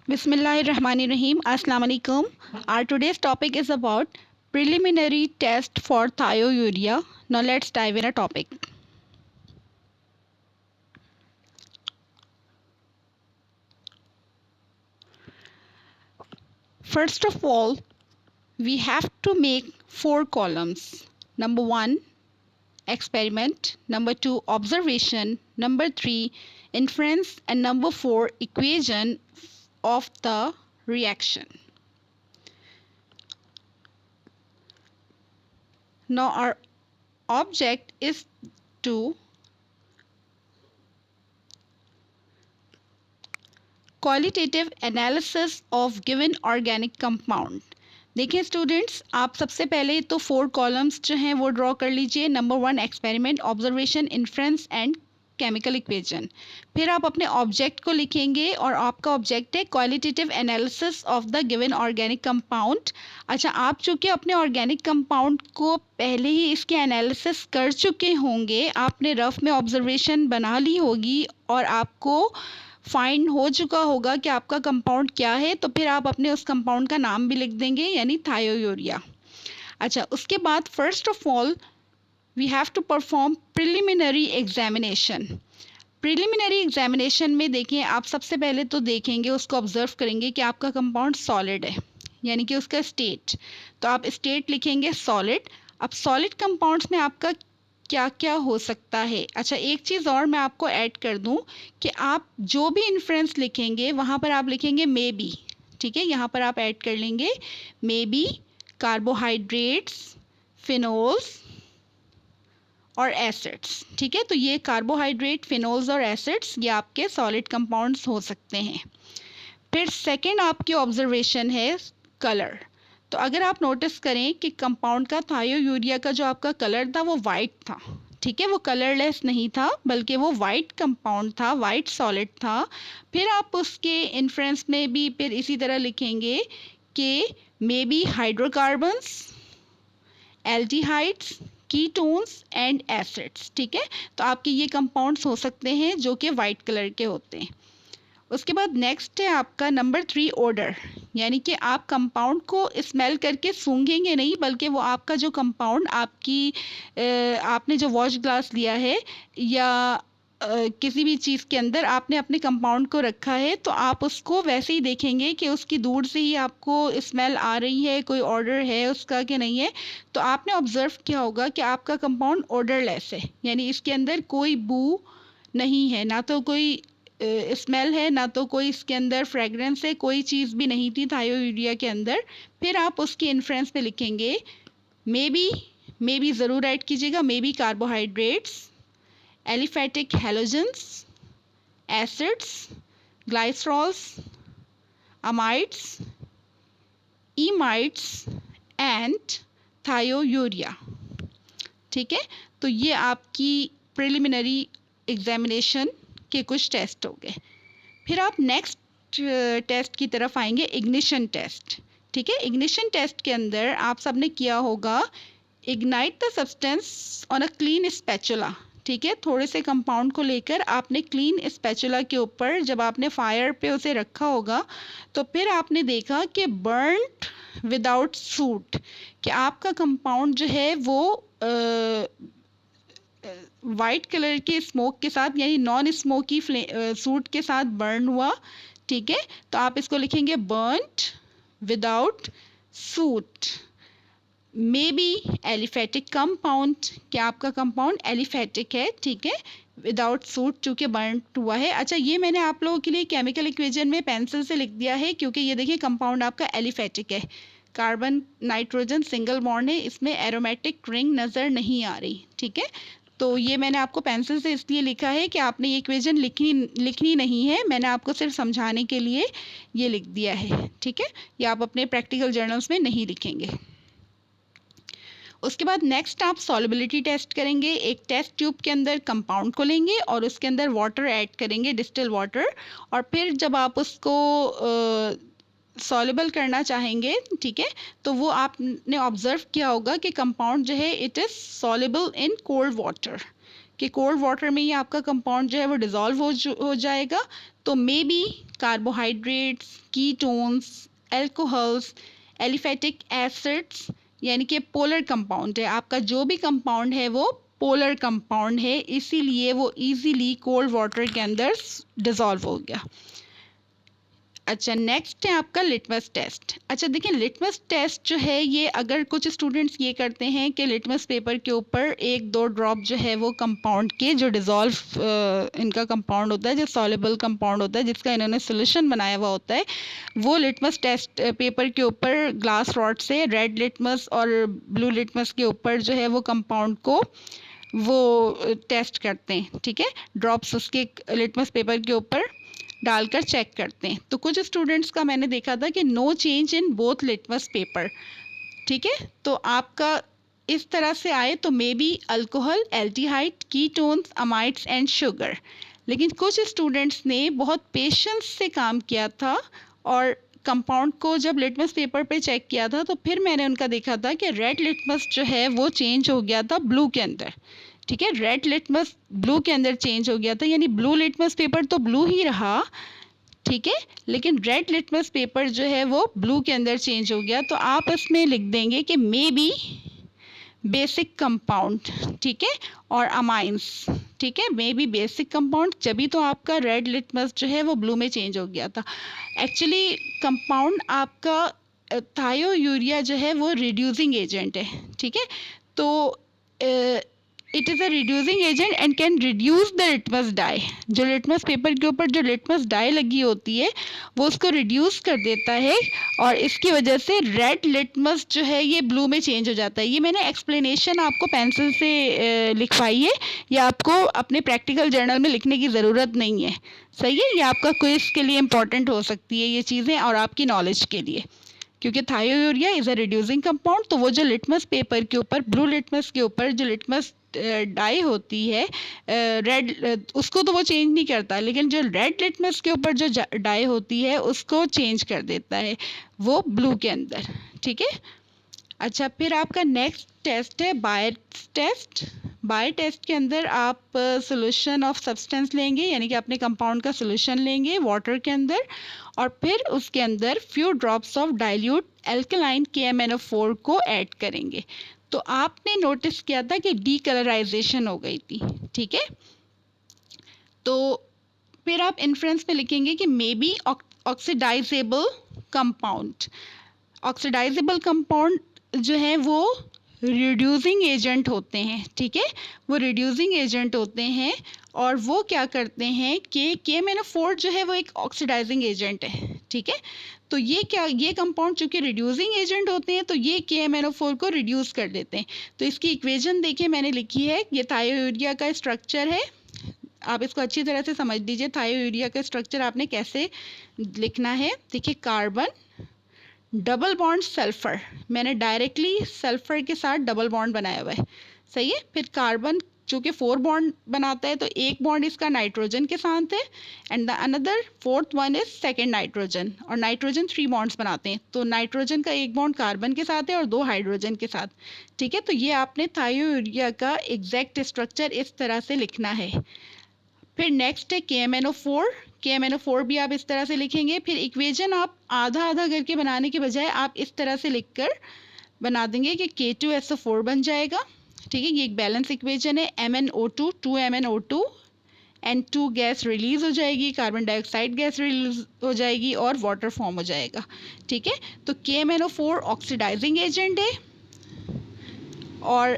Bismillahirrahmanirrahim. Assalamu alaikum. Our today's topic is about preliminary test for thiourea. Now let's dive in a topic. First of all, we have to make 4 columns. Number 1, experiment. Number 2, observation. Number 3, inference. And number 4, equation of the reaction. Now our object is to qualitative analysis of given organic compound. देखिए students, आप सबसे पहले तो 4 columns जो हैं वो draw कर लीजिए। Number 1 experiment, observation, inference and chemical equation. फिर आप अपने ऑब्जेक्ट को लिखेंगे और आपका ऑब्जेक्ट है qualitative analysis of the given organic compound. अच्छा, आप चूँकि अपने ऑर्गेनिक कंपाउंड को पहले ही इसके एनालिसिस कर चुके होंगे, आपने रफ में ऑब्जर्वेशन बना ली होगी और आपको फाइंड हो चुका होगा कि आपका कंपाउंड क्या है, तो फिर आप अपने उस कंपाउंड का नाम भी लिख देंगे, यानी थायोयूरिया। अच्छा, उसके बाद first of all we have to perform preliminary examination. Preliminary examination में देखें, आप सबसे पहले तो देखेंगे, उसको ऑब्जर्व करेंगे कि आपका कंपाउंड सॉलिड है, यानी कि उसका स्टेट। तो आप स्टेट लिखेंगे सॉलिड। अब सॉलिड कंपाउंड्स में आपका क्या क्या हो सकता है। अच्छा, एक चीज़ और मैं आपको ऐड कर दूं कि आप जो भी इन्फ्रेंस लिखेंगे वहाँ पर आप लिखेंगे मे बी। ठीक है, यहाँ पर आप ऐड कर लेंगे मे बी कार्बोहाइड्रेट्स, फिनोल्स और एसिड्स। ठीक है, तो ये कार्बोहाइड्रेट, फिनोल्स और एसिड्स ये आपके सॉलिड कंपाउंड्स हो सकते हैं। फिर सेकेंड आपकी ऑब्जर्वेशन है कलर। तो अगर आप नोटिस करें कि कंपाउंड का थायोयूरिया का जो आपका कलर था वो वाइट था। ठीक है, वो कलरलेस नहीं था, बल्कि वो वाइट कंपाउंड था, वाइट सॉलिड था। फिर आप उसके इन्फ्रेंस में भी फिर इसी तरह लिखेंगे कि may be hydrocarbons, aldehydes, ketones and acids. ठीक है, तो आपके ये कंपाउंड्स हो सकते हैं जो कि वाइट कलर के होते हैं। उसके बाद नेक्स्ट है आपका नंबर 3 ऑर्डर, यानी कि आप कंपाउंड को स्मेल करके सूंघेंगे नहीं, बल्कि वो आपका जो कंपाउंड आपने जो वॉश ग्लास लिया है या किसी भी चीज़ के अंदर आपने अपने कंपाउंड को रखा है, तो आप उसको वैसे ही देखेंगे कि उसकी दूर से ही आपको स्मेल आ रही है, कोई ऑर्डर है उसका कि नहीं है। तो आपने ऑब्जर्व किया होगा कि आपका कंपाउंड ऑर्डरलेस है, यानी इसके अंदर कोई बू नहीं है, ना तो कोई स्मेल है, ना तो कोई इसके अंदर फ्रेगरेंस है, कोई चीज़ भी नहीं थी थायोयूरिया के अंदर। फिर आप उसके इन्फ्रेंस पे लिखेंगे मे बी ज़रूर ऐड कीजिएगा, maybe carbohydrates, aliphatic halogens, acids, glycerols, amides, imides and thiourea. ठीक है, तो ये आपकी प्रिलिमिनरी एग्जामिनेशन के कुछ टेस्ट हो गए। फिर आप नेक्स्ट टेस्ट की तरफ आएंगे, इग्निशन टेस्ट। ठीक है, इग्निशन टेस्ट के अंदर आप सबने किया होगा ignite the substance on a clean spatula. ठीक है, थोड़े से कंपाउंड को लेकर आपने क्लीन स्पैचुला के ऊपर जब आपने फायर पे उसे रखा होगा, तो फिर आपने देखा कि बर्न्ड विदाउट सूट, कि आपका कंपाउंड जो है वो वाइट कलर के स्मोक के साथ, यानी नॉन स्मोकी सूट के साथ बर्न हुआ। ठीक है, तो आप इसको लिखेंगे burned without suit. May be aliphatic compound, क्या आपका कंपाउंड एलिफेटिक है। ठीक है, विदाउट सूट चूँकि बर्न हुआ है। अच्छा, ये मैंने आप लोगों के लिए केमिकल इक्वेशन में पेंसिल से लिख दिया है, क्योंकि ये देखिए कंपाउंड आपका एलिफेटिक है, कार्बन नाइट्रोजन सिंगल बॉन्ड है, इसमें एरोमेटिक रिंग नज़र नहीं आ रही। ठीक है, तो ये मैंने आपको पेंसिल से इसलिए लिखा है कि आपने ये इक्वेशन लिखनी नहीं है, मैंने आपको सिर्फ समझाने के लिए ये लिख दिया है। ठीक है, ये आप अपने प्रैक्टिकल जर्नल्स में नहीं लिखेंगे। उसके बाद नेक्स्ट आप सॉल्युबिलिटी टेस्ट करेंगे। एक टेस्ट ट्यूब के अंदर कंपाउंड को लेंगे और उसके अंदर वाटर ऐड करेंगे, डिस्टिल वाटर, और फिर जब आप उसको सॉल्युबल करना चाहेंगे, ठीक है, तो वो आपने ऑब्जर्व किया होगा कि कंपाउंड जो है it is soluble in cold water, कि कोल्ड वाटर में ही आपका कंपाउंड जो है वो डिज़ोल्व हो जाएगा। तो maybe carbohydrates, ketones, alcohols, aliphatic acids, यानी कि पोलर कंपाउंड है। आपका जो भी कंपाउंड है वो पोलर कंपाउंड है, इसीलिए वो इजीली कोल्ड वाटर के अंदर डिसॉल्व हो गया। अच्छा, नेक्स्ट है आपका लिटमस टेस्ट। अच्छा देखिए, लिटमस टेस्ट जो है ये अगर कुछ स्टूडेंट्स ये करते हैं कि लिटमस पेपर के ऊपर 1-2 ड्रॉप जो है वो कंपाउंड के, जो डिज़ोल्व इनका कंपाउंड होता है, जो सॉल्युबल कंपाउंड होता है, जिसका इन्होंने सोल्यूशन बनाया हुआ होता है, वो लिटमस टेस्ट पेपर के ऊपर ग्लास रॉड से रेड लिटमस और ब्लू लिटमस के ऊपर जो है वो कंपाउंड को वो टेस्ट करते हैं। ठीक है, ड्रॉप्स उसके लिटमस पेपर के ऊपर डालकर चेक करते हैं। तो कुछ स्टूडेंट्स का मैंने देखा था कि no change in both litmus paper. ठीक है, तो आपका इस तरह से आए तो maybe alcohol, aldehyde, ketones, amides and sugar. लेकिन कुछ स्टूडेंट्स ने बहुत पेशेंस से काम किया था और कंपाउंड को जब लिटमस पेपर पे चेक किया था तो फिर मैंने उनका देखा था कि रेड लिटमस जो है वो चेंज हो गया था ब्लू के अंदर। ठीक है, रेड लिटमस ब्लू के अंदर चेंज हो गया था, यानी ब्लू लिटमस पेपर तो ब्लू ही रहा, ठीक है, लेकिन रेड लिटमस पेपर जो है वो ब्लू के अंदर चेंज हो गया। तो आप इसमें लिख देंगे कि मे बी बेसिक कंपाउंड, ठीक है, और अमाइंस। ठीक है, मे बी बेसिक कंपाउंड, जभी तो आपका रेड लिटमस जो है वो ब्लू में चेंज हो गया था। एक्चुअली कंपाउंड आपका थायोयूरिया जो है वो रिड्यूसिंग एजेंट है। ठीक है, तो it is a reducing agent and can reduce the litmus dye. जो लिटमस पेपर के ऊपर जो लिटमस डाई लगी होती है वो उसको रिड्यूस कर देता है और इसकी वजह से रेड लिटमस जो है ये ब्लू में चेंज हो जाता है। ये मैंने एक्सप्लेनेशन आपको पेंसिल से लिखवाई है, या आपको अपने प्रैक्टिकल जर्नल में लिखने की ज़रूरत नहीं है। सही है, ये आपका क्विज के लिए इंपॉर्टेंट हो सकती है ये चीज़ें और आपकी नॉलेज के लिए, क्योंकि thiourea is a reducing compound. तो वो जो लिटमस पेपर के ऊपर, ब्लू लिटमस के ऊपर जो लिटमस डाई होती है रेड, उसको तो वो चेंज नहीं करता, लेकिन जो रेड लिटमस के ऊपर जो डाई होती है उसको चेंज कर देता है वो ब्लू के अंदर। ठीक है, अच्छा फिर आपका नेक्स्ट टेस्ट है बायस टेस्ट। बाय टेस्ट के अंदर आप सोल्यूशन ऑफ सब्सटेंस लेंगे, यानी कि अपने कंपाउंड का सोल्यूशन लेंगे वाटर के अंदर और फिर उसके अंदर few drops of dilute alkaline KMnO4 को ऐड करेंगे। तो आपने नोटिस किया था कि डीकलराइजेशन हो गई थी। ठीक है, तो फिर आप इन्फ्रेंस में लिखेंगे कि may be oxidisable compound. Oxidisable compound जो है वो रिड्यूसिंग एजेंट होते हैं। ठीक है, वो रिड्यूसिंग एजेंट होते हैं और वो क्या करते हैं कि KMnO4 जो है वो एक ऑक्सीडाइजिंग एजेंट है। ठीक है, तो ये कंपाउंड चूंकि रिड्यूसिंग एजेंट होते हैं तो ये KMnO4 को रिड्यूस कर देते हैं। तो इसकी इक्वेशन देखिए मैंने लिखी है, ये थायोयूरिया का स्ट्रक्चर है, आप इसको अच्छी तरह से समझ लीजिए। थायोयूरिया का स्ट्रक्चर आपने कैसे लिखना है, देखिए कार्बन, डबल बॉन्ड सल्फर, मैंने डायरेक्टली सल्फर के साथ डबल बॉन्ड बनाया हुआ है। सही है, फिर कार्बन चूँकि 4 बॉन्ड बनाता है तो एक बॉन्ड इसका नाइट्रोजन के साथ है and the another fourth one is second nitrogen, और नाइट्रोजन 3 बॉन्ड्स बनाते हैं, तो नाइट्रोजन का एक बॉन्ड कार्बन के साथ है और 2 हाइड्रोजन के साथ। ठीक है, तो ये आपने थायोयूरिया का एग्जैक्ट स्ट्रक्चर इस तरह से लिखना है। फिर नेक्स्ट है KMnO4। KMnO4 भी आप इस तरह से लिखेंगे। फिर इक्वेशन आप आधा आधा करके बनाने के बजाय आप इस तरह से लिखकर बना देंगे कि K2SO4 बन जाएगा। ठीक है, ये एक बैलेंस इक्वेशन है। MnO2 2MnO2 N2 gas release हो जाएगी, कार्बन डाइऑक्साइड गैस रिलीज हो जाएगी और वाटर फॉर्म हो जाएगा। ठीक है, तो KMnO4 ऑक्सीडाइजिंग एजेंट है और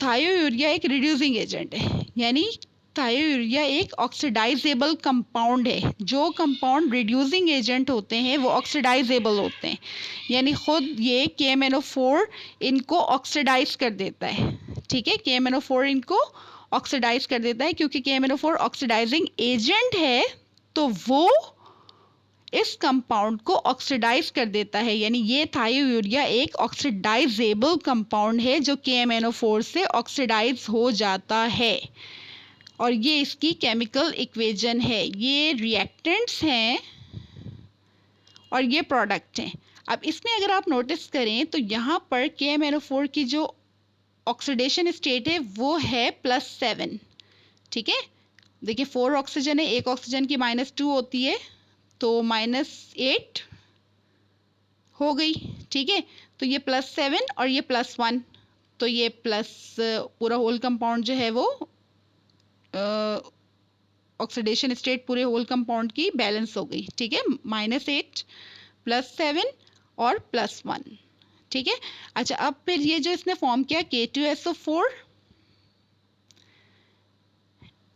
थायोयूरिया एक रिड्यूसिंग एजेंट है, यानी थायोयूरिया एक ऑक्सीडाइजेबल कंपाउंड है। जो कंपाउंड रिड्यूसिंग एजेंट होते हैं वो ऑक्सीडाइजेबल होते हैं, यानी खुद ये KMnO4 इनको ऑक्सीडाइज कर देता है। ठीक है, KMnO4 इनको ऑक्सीडाइज कर देता है, क्योंकि KMnO4 ऑक्सीडाइजिंग एजेंट है तो वो इस कंपाउंड को ऑक्सीडाइज कर देता है, यानी ये थायोयूरिया एक ऑक्सीडाइजेबल कंपाउंड है जो KMnO4 से ऑक्सीडाइज हो जाता है और ये इसकी केमिकल इक्वेशन है। ये रिएक्टेंट्स हैं और ये प्रोडक्ट हैं। अब इसमें अगर आप नोटिस करें तो यहाँ पर KMnO4 की जो ऑक्सीडेशन स्टेट है वो है +7। ठीक है, देखिए 4 ऑक्सीजन है, एक ऑक्सीजन की -2 होती है, तो -8 हो गई, ठीक है। तो ये +7 और ये +1, तो ये प्लस पूरा होल कंपाउंड जो है वो ऑक्सीडेशन स्टेट पूरे होल कंपाउंड की बैलेंस हो गई, ठीक है। -8 +7 और +1, ठीक है। अच्छा, अब फिर ये जो इसने फॉर्म किया K2SO4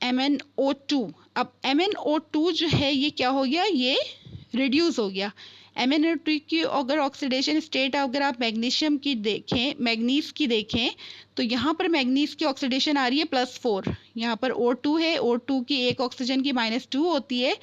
MnO2, अब MnO2 जो है ये क्या हो गया, ये रिड्यूस हो गया। MnO2 की अगर ऑक्सीडेशन स्टेट अगर आप मैग्नीशियम की देखें, मैग्नीज की देखें, तो यहाँ पर मैग्नीज की ऑक्सीडेशन आ रही है +4, यहाँ पर O2 है, O2 की एक ऑक्सीजन की -2 होती है,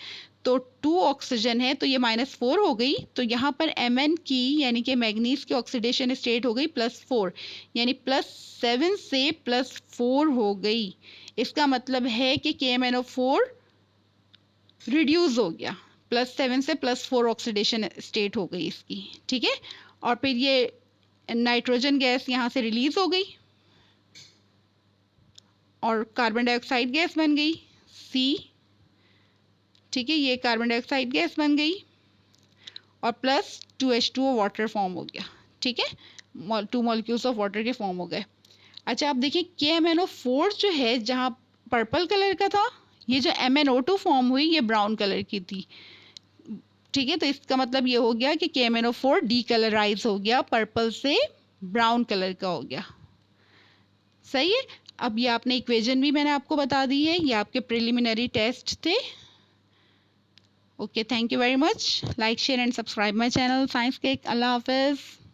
तो 2 ऑक्सीजन है तो ये -4 हो गई। तो यहाँ पर Mn की यानी कि मैग्नीज की ऑक्सीडेशन स्टेट हो गई +4, यानी +7 से +4 हो गई। इसका मतलब है कि KMnO4 रिड्यूस हो गया, +7 से +4 ऑक्सीडेशन स्टेट हो गई इसकी, ठीक है। और फिर ये नाइट्रोजन गैस यहाँ से रिलीज हो गई और कार्बन डाइऑक्साइड गैस बन गई C, ठीक है। ये कार्बन डाइऑक्साइड गैस बन गई और प्लस 2H2O वाटर फॉर्म हो गया, ठीक है। 2 मॉलिक्यूल्स ऑफ वाटर के फॉर्म हो गए। अच्छा, आप देखिए KMnO4 जो है जहाँ पर्पल कलर का था, ये जो MnO2 फॉर्म हुई ये ब्राउन कलर की थी, ठीक है। तो इसका मतलब ये हो गया कि KMnO4 डीकलराइज हो गया, पर्पल से ब्राउन कलर का हो गया, सही है। अब ये आपने इक्वेशन भी मैंने आपको बता दी है, ये आपके प्रिलिमिनरी टेस्ट थे। Okay, thank you very much. Like share and subscribe my channel science cake. अल्लाह हाफिज़।